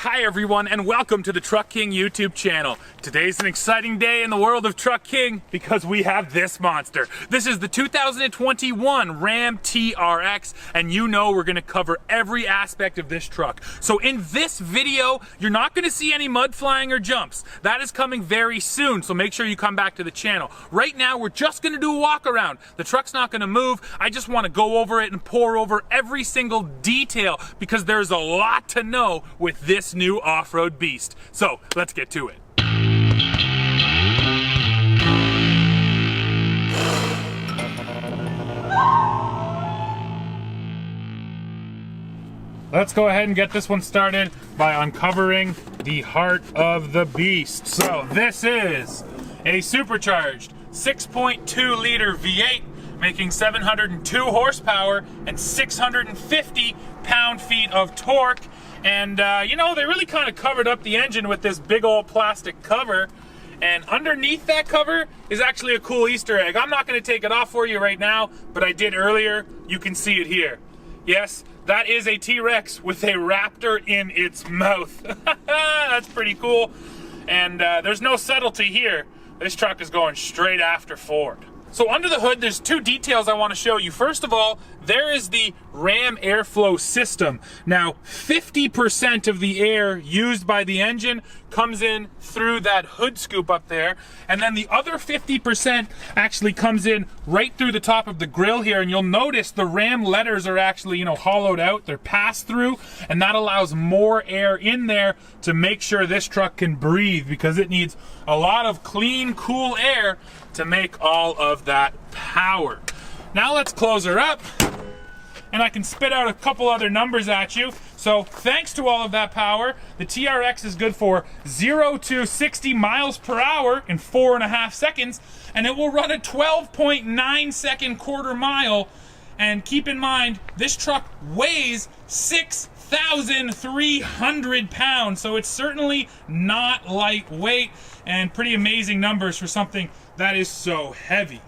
Hi everyone, and welcome to the Truck King YouTube channel. Today's an exciting day in the world of Truck King because we have this monster. This is the 2021 Ram TRX, and you know we're going to cover every aspect of this truck. So in this video, you're not going to see any mud flying or jumps. That is coming very soon, so make sure you come back to the channel. Right now, we're just going to do a walk around. The truck's not going to move. I just want to go over it and pour over every single detail because there's a lot to know with this new off-road beast. So let's get to it. Let's go ahead and get this one started by uncovering the heart of the beast. So this is a supercharged 6.2 liter V8 making 702 horsepower and 650 pound-feet of torque. And you know, they really kind of covered up the engine with this big old plastic cover. And underneath that cover is actually a cool Easter egg. I'm not going to take it off for you right now, but I did earlier. You can see it here. Yes, that is a T-Rex with a raptor in its mouth. That's pretty cool. And there's no subtlety here. This truck is going straight after Ford. So under the hood, there's two details I want to show you. First of all, there is the Ram airflow system. Now, 50% of the air used by the engine comes in through that hood scoop up there. And then the other 50% actually comes in right through the top of the grill here. And you'll notice the Ram letters are actually, hollowed out. They're passed through. And that allows more air in there to make sure this truck can breathe, because it needs a lot of clean, cool air to make all of that power. Now let's close her up, and I can spit out a couple other numbers at you. So thanks to all of that power, the TRX is good for 0 to 60 miles per hour in 4.5 seconds, and it will run a 12.9 second quarter mile. And keep in mind, this truck weighs 6,300 pounds, so it's certainly not lightweight, and pretty amazing numbers for something that is so heavy.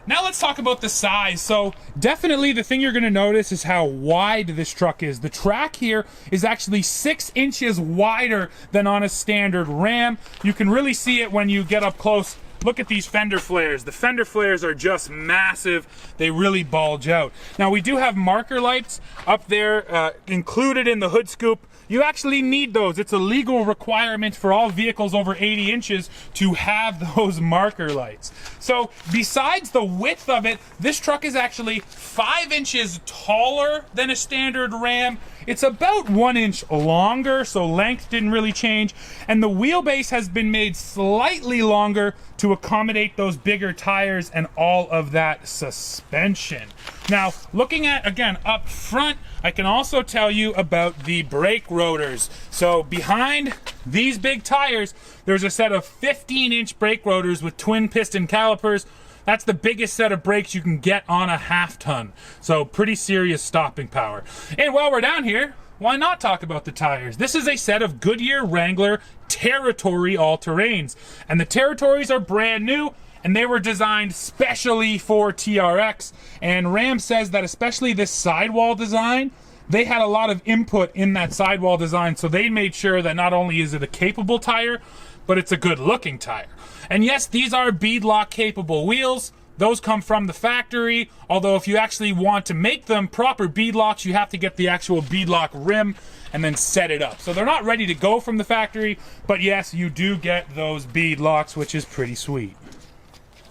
Now let's talk about the size. So definitely the thing you're going to notice is how wide this truck is. The track here is actually 6 inches wider than on a standard Ram. You can really see it when you get up close. Look at these fender flares. The fender flares are just massive. They really bulge out. Now we do have marker lights up there included in the hood scoop. You actually need those. It's a legal requirement for all vehicles over 80 inches to have those marker lights. So besides the width of it, this truck is actually 5 inches taller than a standard Ram. It's about 1 inch longer, so length didn't really change. And the wheelbase has been made slightly longer to accommodate those bigger tires and all of that suspension. Now, looking at, again, up front, I can also tell you about the brake rotors. So behind these big tires, there's a set of 15-inch brake rotors with twin piston calipers. That's the biggest set of brakes you can get on a half-ton. So pretty serious stopping power. And while we're down here, why not talk about the tires? This is a set of Goodyear Wrangler Territory all-terrains. And the Territories are brand new, and they were designed specially for TRX. And Ram says that especially this sidewall design, they had a lot of input in that sidewall design, so they made sure that not only is it a capable tire, but it's a good looking tire. And yes, these are beadlock capable wheels. Those come from the factory, although if you actually want to make them proper beadlocks, you have to get the actual beadlock rim and then set it up. So they're not ready to go from the factory, but yes, you do get those beadlocks, which is pretty sweet.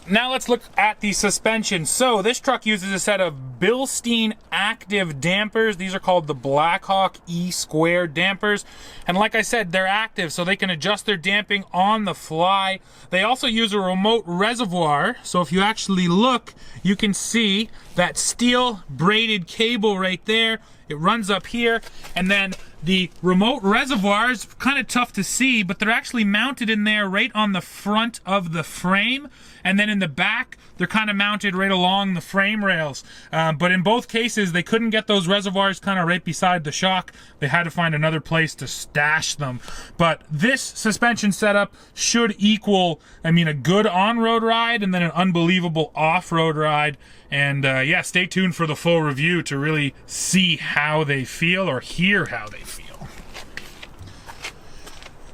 Now let's look at the suspension. So this truck uses a set of Bilstein active dampers. These are called the Blackhawk E-Square dampers. And like I said, they're active, so they can adjust their damping on the fly. They also use a remote reservoir. So if you actually look, you can see that steel braided cable right there. It runs up here, and then the remote reservoir is kind of tough to see, but they're actually mounted in there right on the front of the frame. And then in the back, they're kind of mounted right along the frame rails. But in both cases, they couldn't get those reservoirs kind of right beside the shock. They had to find another place to stash them. But this suspension setup should equal, a good on-road ride and then an unbelievable off-road ride. And yeah, stay tuned for the full review to really see how they feel or hear how they feel.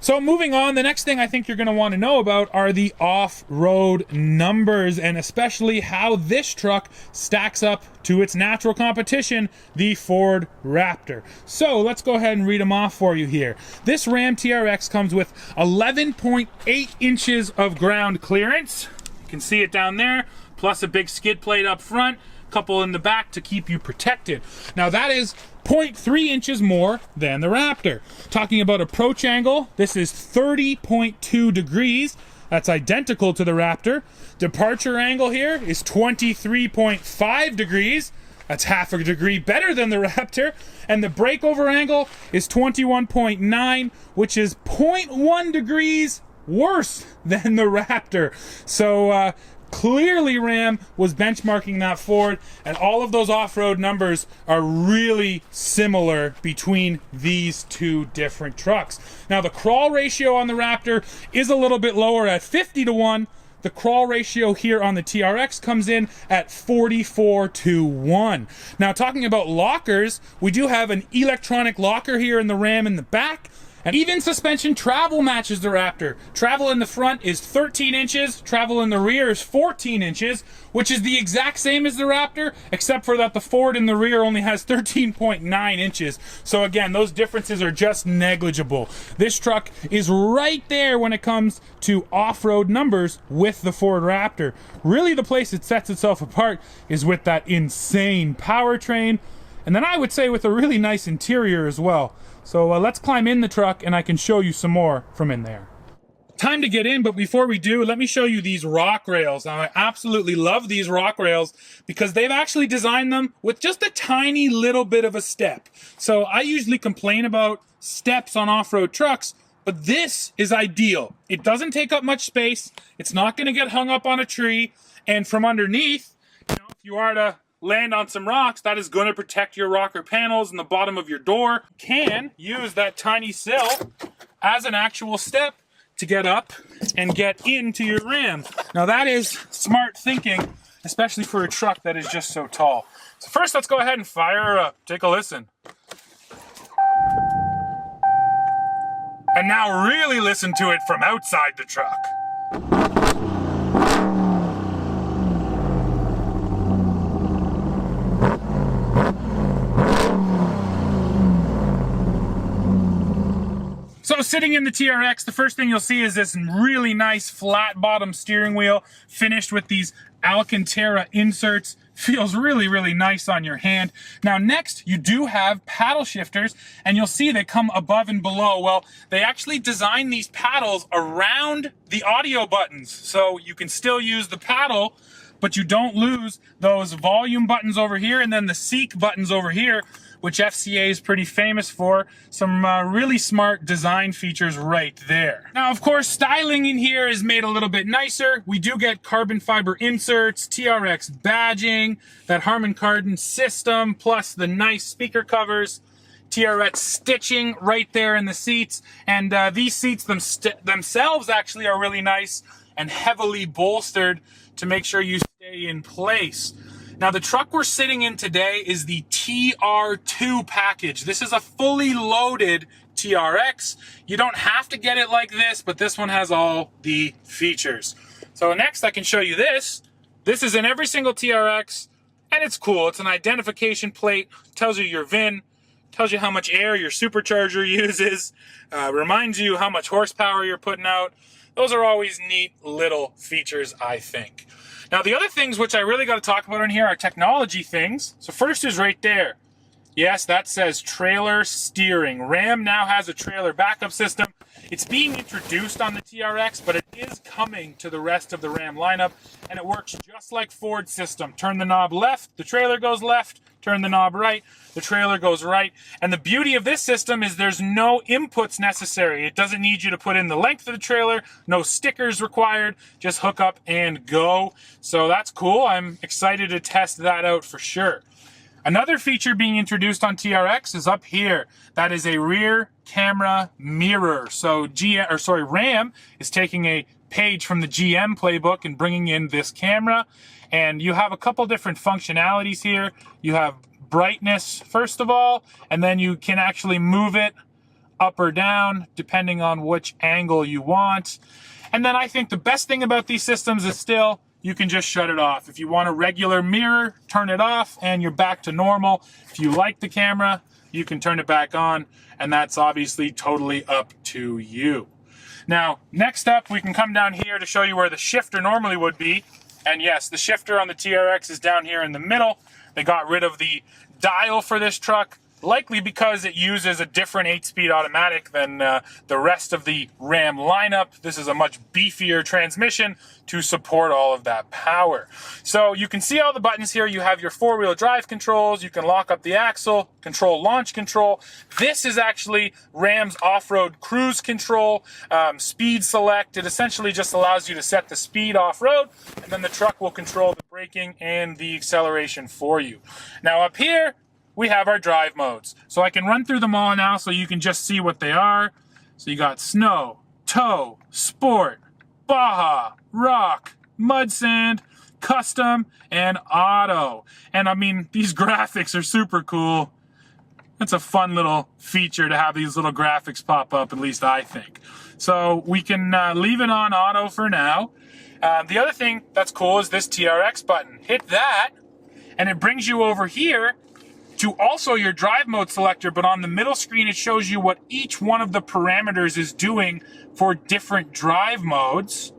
So moving on, the next thing I think you're going to want to know about are the off-road numbers, and especially how this truck stacks up to its natural competition, the Ford Raptor. So let's go ahead and read them off for you here. This Ram TRX comes with 11.8 inches of ground clearance. You can see it down there, plus a big skid plate up front, couple in the back to keep you protected. Now that is 0.3 inches more than the Raptor. Talking about approach angle, this is 30.2 degrees. That's identical to the Raptor. Departure angle here is 23.5 degrees. That's half a degree better than the Raptor. And the breakover angle is 21.9, which is 0.1 degrees worse than the Raptor. So clearly Ram was benchmarking that Ford, and all of those off-road numbers are really similar between these two different trucks. Now the crawl ratio on the Raptor is a little bit lower at 50-1. The crawl ratio here on the TRX comes in at 44-1. Now talking about lockers, we do have an electronic locker here in the Ram in the back. And even suspension travel matches the Raptor. Travel in the front is 13 inches, travel in the rear is 14 inches, which is the exact same as the Raptor, except for that the Ford in the rear only has 13.9 inches. So again, those differences are just negligible. This truck is right there when it comes to off-road numbers with the Ford Raptor. Really the place it sets itself apart is with that insane powertrain, and then I would say with a really nice interior as well. So let's climb in the truck and I can show you some more from in there. Time to get in, but before we do, let me show you these rock rails. Now, I absolutely love these rock rails because they've actually designed them with just a tiny little bit of a step. So I usually complain about steps on off-road trucks, but this is ideal. It doesn't take up much space. It's not going to get hung up on a tree. And from underneath, if you are to land on some rocks, that is going to protect your rocker panels and the bottom of your door. Can use that tiny sill as an actual step to get up and get into your Ram. Now that is smart thinking, especially for a truck that is just so tall. So first, let's go ahead and fire her up. Take a listen. And now really listen to it from outside the truck. So sitting in the TRX, the first thing you'll see is this really nice flat bottom steering wheel finished with these Alcantara inserts. Feels really, really nice on your hand. Now next, you do have paddle shifters, and you'll see they come above and below. Well, they actually designed these paddles around the audio buttons, so you can still use the paddle, but you don't lose those volume buttons over here and then the seek buttons over here, which FCA is pretty famous for. Some really smart design features right there. Now, of course, styling in here is made a little bit nicer. We do get carbon fiber inserts, TRX badging, that Harman Kardon system, plus the nice speaker covers, TRX stitching right there in the seats. And these seats themselves actually are really nice and heavily bolstered to make sure you stay in place. Now, the truck we're sitting in today is the TR2 package. This is a fully loaded TRX. You don't have to get it like this, but this one has all the features. So next, I can show you this. This is in every single TRX, and it's cool. It's an identification plate, tells you your VIN, tells you how much air your supercharger uses, reminds you how much horsepower you're putting out. Those are always neat little features, I think. Now, the other things which I really got to talk about in here are technology things. So first is right there. Yes, that says trailer steering. Ram now has a trailer backup system. It's being introduced on the TRX, but it is coming to the rest of the Ram lineup, and it works just like Ford's system. Turn the knob left, the trailer goes left. Turn the knob right, the trailer goes right. And the beauty of this system is there's no inputs necessary. It doesn't need you to put in the length of the trailer, no stickers required, just hook up and go. So that's cool. I'm excited to test that out for sure. Another feature being introduced on TRX is up here. That is a rear camera mirror. So Ram is taking a page from the GM playbook and bringing in this camera. And you have a couple different functionalities here. You have brightness, first of all, and then you can actually move it up or down, depending on which angle you want. And then I think the best thing about these systems is still, you can just shut it off. If you want a regular mirror, turn it off and you're back to normal. If you like the camera, you can turn it back on, and that's obviously totally up to you. Now, next up, we can come down here to show you where the shifter normally would be. And yes, the shifter on the TRX is down here in the middle. They got rid of the dial for this truck, likely because it uses a different 8-speed automatic than the rest of the Ram lineup. This is a much beefier transmission to support all of that power. So you can see all the buttons here. You have your 4-wheel drive controls. You can lock up the axle, control launch control. This is actually Ram's off-road cruise control, speed select. It essentially just allows you to set the speed off-road, and then the truck will control the braking and the acceleration for you. Now up here, we have our drive modes. So I can run through them all now so you can just see what they are. So you got snow, tow, sport, Baja, rock, mud sand, custom, and auto. And I mean, these graphics are super cool. It's a fun little feature to have these little graphics pop up, at least I think. So we can leave it on auto for now. The other thing that's cool is this TRX button. Hit that, and it brings you over here to also your drive mode selector, but on the middle screen it shows you what each one of the parameters is doing for different drive modes,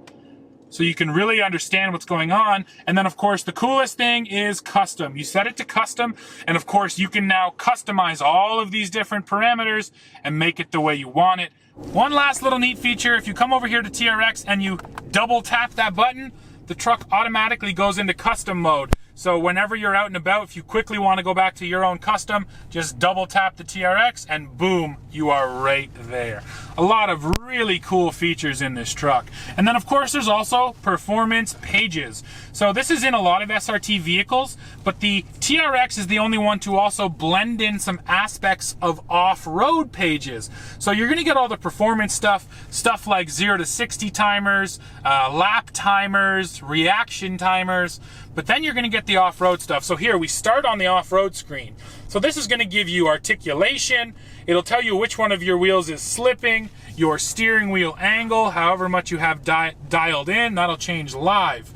so you can really understand what's going on. And then of course the coolest thing is custom. You set it to custom, and of course you can now customize all of these different parameters and make it the way you want it. One last little neat feature, if you come over here to TRX and you double tap that button, the truck automatically goes into custom mode. So whenever you're out and about, if you quickly want to go back to your own custom, just double tap the TRX and boom, you are right there. A lot of really cool features in this truck. And then of course there's also performance pages. So this is in a lot of SRT vehicles, but the TRX is the only one to also blend in some aspects of off-road pages. So you're gonna get all the performance stuff like 0 to 60 timers, lap timers, reaction timers, but then you're gonna get the off-road stuff. So here we start on the off-road screen. So this is gonna give you articulation. It'll tell you which one of your wheels is slipping, your steering wheel angle, however much you have dialed in, that'll change live.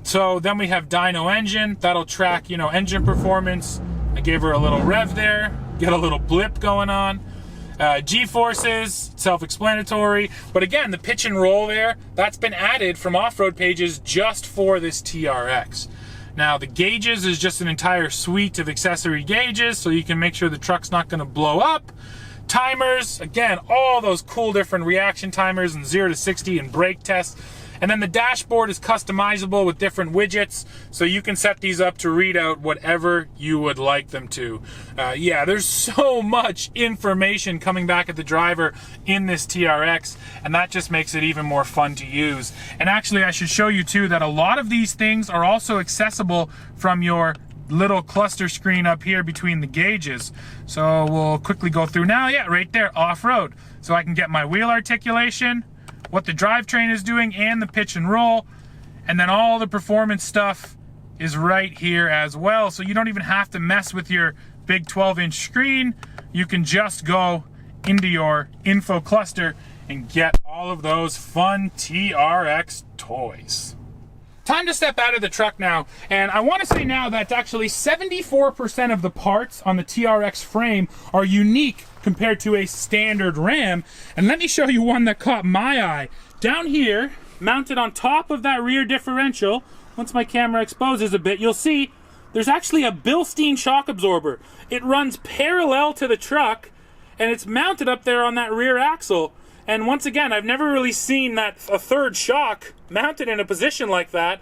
So then we have dyno engine, that'll track, you know, engine performance. I gave her a little rev there, get a little blip going on. G-forces, self-explanatory, but again, the pitch and roll there, that's been added from off-road pages just for this TRX. Now the gauges is just an entire suite of accessory gauges, so you can make sure the truck's not gonna blow up. Timers, again, all those cool different reaction timers and 0 to 60 and brake tests. And then the dashboard is customizable with different widgets, so you can set these up to read out whatever you would like them to. Yeah, there's so much information coming back at the driver in this TRX, and that just makes it even more fun to use. And actually, I should show you too that a lot of these things are also accessible from your little cluster screen up here between the gauges. So we'll quickly go through now. Yeah, right there, off-road. So I can get my wheel articulation, what the drivetrain is doing, and the pitch and roll, and then all the performance stuff is right here as well. So you don't even have to mess with your big 12-inch screen. You can just go into your info cluster and get all of those fun TRX toys. Time to step out of the truck now, and I want to say now that actually 74% of the parts on the TRX frame are unique compared to a standard Ram. And let me show you one that caught my eye. Down here, mounted on top of that rear differential, once my camera exposes a bit, you'll see there's actually a Bilstein shock absorber. It runs parallel to the truck, and it's mounted up there on that rear axle. And once again, I've never really seen a third shock mounted in a position like that.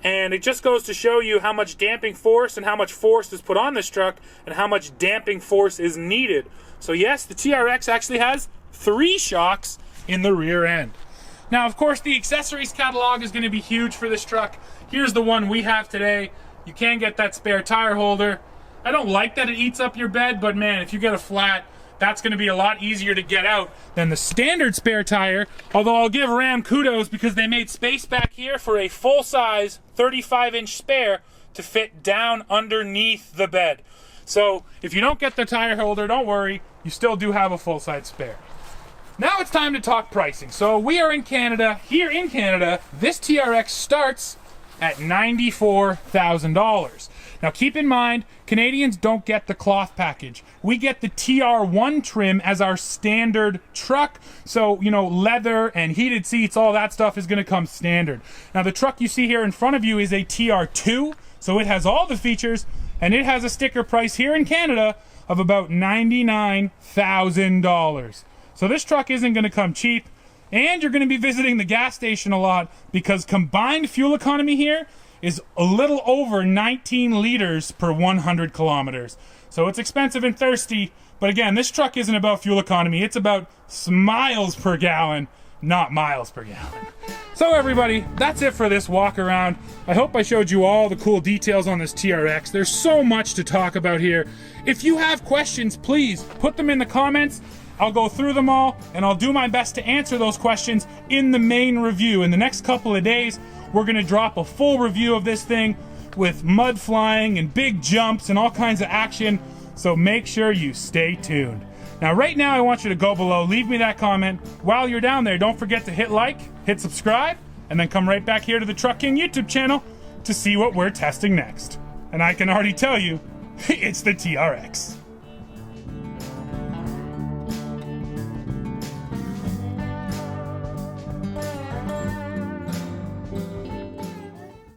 And it just goes to show you how much damping force and how much force is put on this truck and how much damping force is needed. So yes, the TRX actually has 3 shocks in the rear end. Now, of course, the accessories catalog is going to be huge for this truck. Here's the one we have today. You can get that spare tire holder. I don't like that it eats up your bed, but man, if you get a flat, that's going to be a lot easier to get out than the standard spare tire. Although I'll give Ram kudos because they made space back here for a full-size 35-inch spare to fit down underneath the bed. So if you don't get the tire holder, don't worry, you still do have a full-size spare. Now it's time to talk pricing. So we are in Canada. Here in Canada, this TRX starts at $94,000. Now keep in mind, Canadians don't get the cloth package. We get the TR1 trim as our standard truck. So, you know, leather and heated seats, all that stuff is gonna come standard. Now the truck you see here in front of you is a TR2, so it has all the features, and it has a sticker price here in Canada of about $99,000. So this truck isn't gonna come cheap, and you're gonna be visiting the gas station a lot because combined fuel economy here is a little over 19 liters per 100 kilometers. So it's expensive and thirsty, but again, this truck isn't about fuel economy, it's about miles per gallon, not miles per gallon. So everybody, that's it for this walk around. I hope I showed you all the cool details on this TRX. There's so much to talk about here. If you have questions, please put them in the comments. I'll go through them all, and I'll do my best to answer those questions in the main review. In the next couple of days, we're gonna drop a full review of this thing with mud flying and big jumps and all kinds of action, so make sure you stay tuned. Now right now I want you to go below, leave me that comment. While you're down there, don't forget to hit like, hit subscribe, and then come right back here to the Truck King YouTube channel to see what we're testing next. And I can already tell you, it's the TRX.